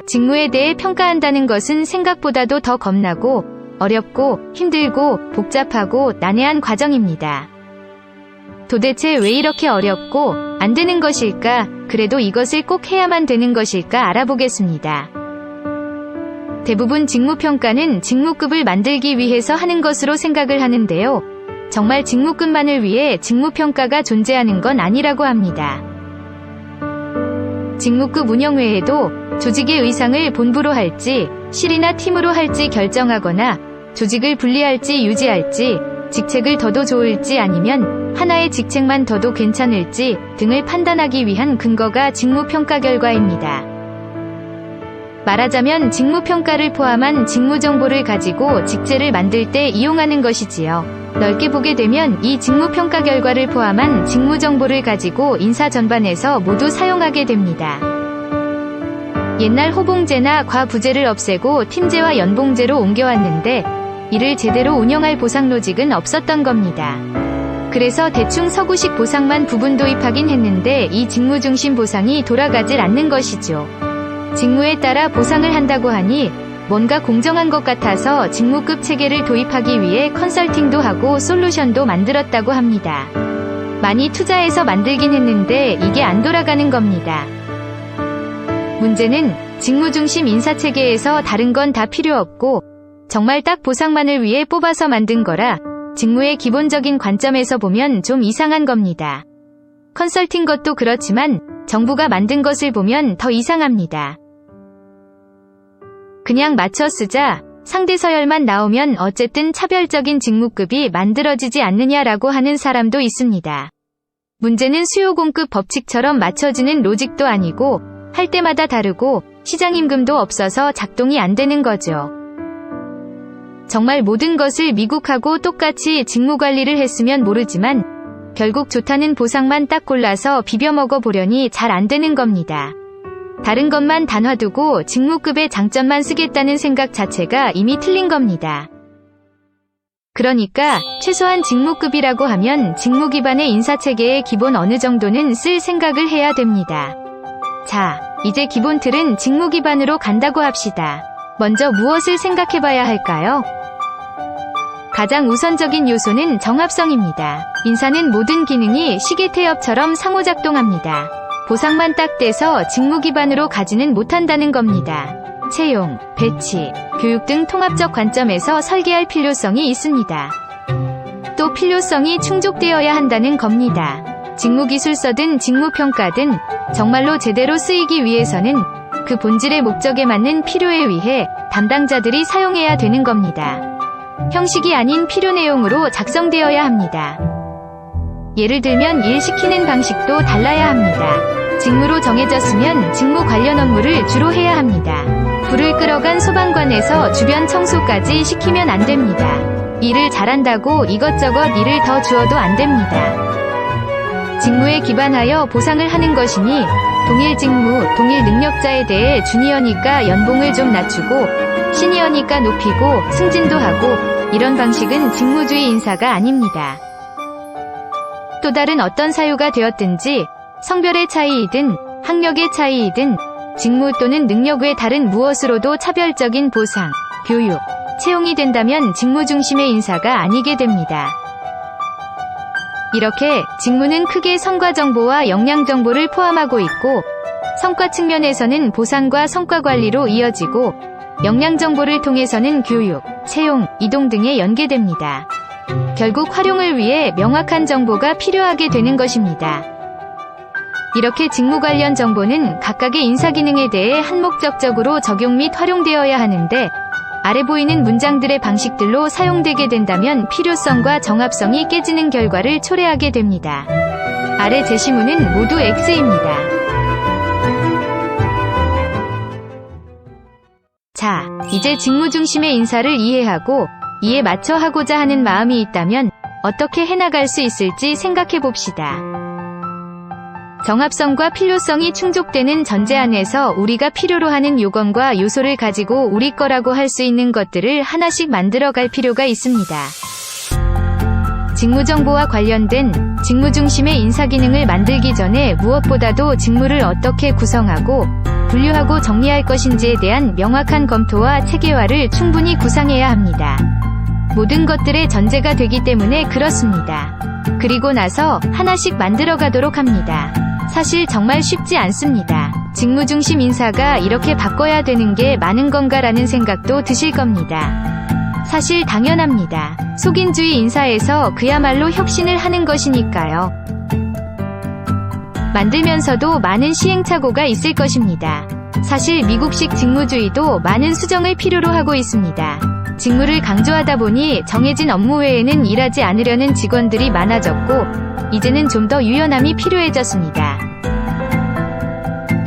직무에 대해 평가한다는 것은 생각보다도 더 겁나고 어렵고 힘들고 복잡하고 난해한 과정입니다. 도대체 왜 이렇게 어렵고 안 되는 것일까? 그래도 이것을 꼭 해야만 되는 것일까 알아보겠습니다. 대부분 직무평가는 직무급을 만들기 위해서 하는 것으로 생각을 하는데요. 정말 직무급만을 위해 직무평가가 존재하는 건 아니라고 합니다. 직무급 운영 외에도 조직의 의상을 본부로 할지 실이나 팀으로 할지 결정하거나 조직을 분리할지 유지할지 직책을 둬도 좋을지 아니면 하나의 직책만 둬도 괜찮을지 등을 판단하기 위한 근거가 직무평가 결과입니다. 말하자면 직무평가를 포함한 직무정보를 가지고 직제를 만들 때 이용하는 것이지요. 넓게 보게 되면 이 직무평가 결과를 포함한 직무정보를 가지고 인사 전반에서 모두 사용하게 됩니다. 옛날 호봉제나 과부제를 없애고 팀제와 연봉제로 옮겨왔는데 이를 제대로 운영할 보상로직은 없었던 겁니다. 그래서 대충 서구식 보상만 부분 도입하긴 했는데 이 직무중심 보상이 돌아가질 않는 것이죠. 직무에 따라 보상을 한다고 하니 뭔가 공정한 것 같아서 직무급 체계를 도입하기 위해 컨설팅도 하고 솔루션도 만들었다고 합니다. 많이 투자해서 만들긴 했는데 이게 안 돌아가는 겁니다. 문제는 직무중심 인사체계에서 다른 건 다 필요 없고 정말 딱 보상만을 위해 뽑아서 만든 거라 직무의 기본적인 관점에서 보면 좀 이상한 겁니다. 컨설팅 것도 그렇지만 정부가 만든 것을 보면 더 이상합니다. 그냥 맞춰 쓰자 상대 서열만 나오면 어쨌든 차별적인 직무급이 만들어지지 않느냐라고 하는 사람도 있습니다. 문제는 수요공급 법칙처럼 맞춰지는 로직도 아니고 할 때마다 다르고 시장 임금도 없어서 작동이 안 되는 거죠. 정말 모든 것을 미국하고 똑같이 직무관리를 했으면 모르지만 결국 좋다는 보상만 딱 골라서 비벼 먹어보려니 잘 안 되는 겁니다. 다른 것만 단화두고 직무급의 장점만 쓰겠다는 생각 자체가 이미 틀린 겁니다. 그러니까 최소한 직무급이라고 하면 직무 기반의 인사체계의 기본 어느 정도는 쓸 생각을 해야 됩니다. 자, 이제 기본 틀은 직무 기반으로 간다고 합시다. 먼저 무엇을 생각해봐야 할까요? 가장 우선적인 요소는 정합성입니다. 인사는 모든 기능이 시계태엽처럼 상호작동합니다. 보상만 딱 떼서 직무 기반으로 가지는 못한다는 겁니다. 채용, 배치, 교육 등 통합적 관점에서 설계할 필요성이 있습니다. 또 필요성이 충족되어야 한다는 겁니다. 직무기술서든 직무평가든 정말로 제대로 쓰이기 위해서는 그 본질의 목적에 맞는 필요에 의해 담당자들이 사용해야 되는 겁니다. 형식이 아닌 필요 내용으로 작성되어야 합니다. 예를 들면 일 시키는 방식도 달라야 합니다. 직무로 정해졌으면 직무 관련 업무를 주로 해야 합니다. 불을 끌어간 소방관에서 주변 청소까지 시키면 안 됩니다. 일을 잘한다고 이것저것 일을 더 주어도 안 됩니다. 직무에 기반하여 보상을 하는 것이니 동일 직무, 동일 능력자에 대해 주니어니까 연봉을 좀 낮추고 시니어니까 높이고 승진도 하고 이런 방식은 직무주의 인사가 아닙니다. 또 다른 어떤 사유가 되었든지 성별의 차이이든 학력의 차이이든 직무 또는 능력 외 다른 무엇으로도 차별적인 보상, 교육, 채용이 된다면 직무 중심의 인사가 아니게 됩니다. 이렇게 직무는 크게 성과 정보와 역량 정보를 포함하고 있고 성과 측면에서는 보상과 성과 관리로 이어지고 역량 정보를 통해서는 교육, 채용, 이동 등에 연계됩니다. 결국 활용을 위해 명확한 정보가 필요하게 되는 것입니다. 이렇게 직무 관련 정보는 각각의 인사 기능에 대해 한목적적으로 적용 및 활용되어야 하는데 아래 보이는 문장들의 방식들로 사용되게 된다면 필요성과 정합성이 깨지는 결과를 초래하게 됩니다. 아래 제시문은 모두 X입니다. 자, 이제 직무 중심의 인사를 이해하고 이에 맞춰 하고자 하는 마음이 있다면 어떻게 해나갈 수 있을지 생각해 봅시다. 정합성과 필요성이 충족되는 전제 안에서 우리가 필요로 하는 요건과 요소를 가지고 우리 거라고 할 수 있는 것들을 하나씩 만들어갈 필요가 있습니다. 직무정보와 관련된 직무 중심의 인사 기능을 만들기 전에 무엇보다도 직무를 어떻게 구성하고 분류하고 정리할 것인지에 대한 명확한 검토와 체계화를 충분히 구상해야 합니다. 모든 것들의 전제가 되기 때문에 그렇습니다. 그리고 나서 하나씩 만들어 가도록 합니다. 사실 정말 쉽지 않습니다. 직무중심 인사가 이렇게 바꿔야 되는 게 많은 건가라는 생각도 드실 겁니다. 사실 당연합니다. 속인주의 인사에서 그야말로 혁신을 하는 것이니까요. 만들면서도 많은 시행착오가 있을 것입니다. 사실 미국식 직무주의도 많은 수정을 필요로 하고 있습니다. 직무를 강조하다 보니 정해진 업무 외에는 일하지 않으려는 직원들이 많아졌고, 이제는 좀 더 유연함이 필요해졌습니다.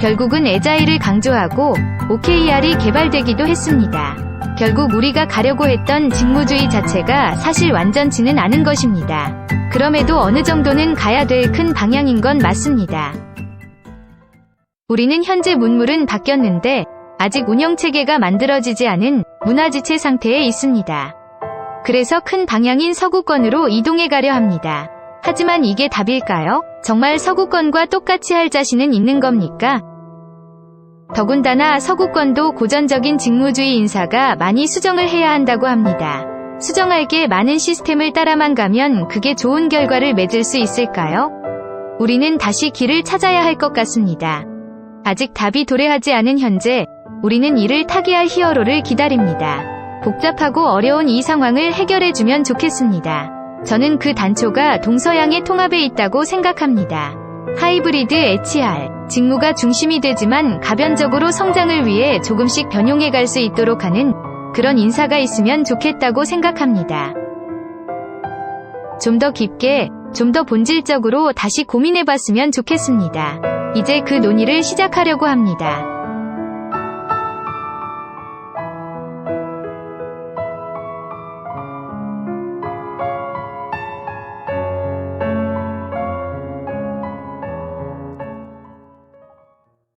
결국은 애자일을 강조하고 OKR이 개발되기도 했습니다. 결국 우리가 가려고 했던 직무주의 자체가 사실 완전치는 않은 것입니다. 그럼에도 어느 정도는 가야 될 큰 방향인 건 맞습니다. 우리는 현재 문물은 바뀌었는데 아직 운영체계가 만들어지지 않은 문화지체 상태에 있습니다. 그래서 큰 방향인 서구권으로 이동해 가려 합니다. 하지만 이게 답일까요? 정말 서구권과 똑같이 할 자신은 있는 겁니까? 더군다나 서구권도 고전적인 직무주의 인사가 많이 수정을 해야 한다고 합니다. 수정할 게 많은 시스템을 따라만 가면 그게 좋은 결과를 맺을 수 있을까요? 우리는 다시 길을 찾아야 할 것 같습니다. 아직 답이 도래하지 않은 현재, 우리는 이를 타개할 히어로를 기다립니다. 복잡하고 어려운 이 상황을 해결해주면 좋겠습니다. 저는 그 단초가 동서양의 통합에 있다고 생각합니다. 하이브리드 HR, 직무가 중심이 되지만 가변적으로 성장을 위해 조금씩 변용해 갈 수 있도록 하는 그런 인사가 있으면 좋겠다고 생각합니다. 좀 더 깊게, 좀 더 본질적으로 다시 고민해봤으면 좋겠습니다. 이제 그 논의를 시작하려고 합니다.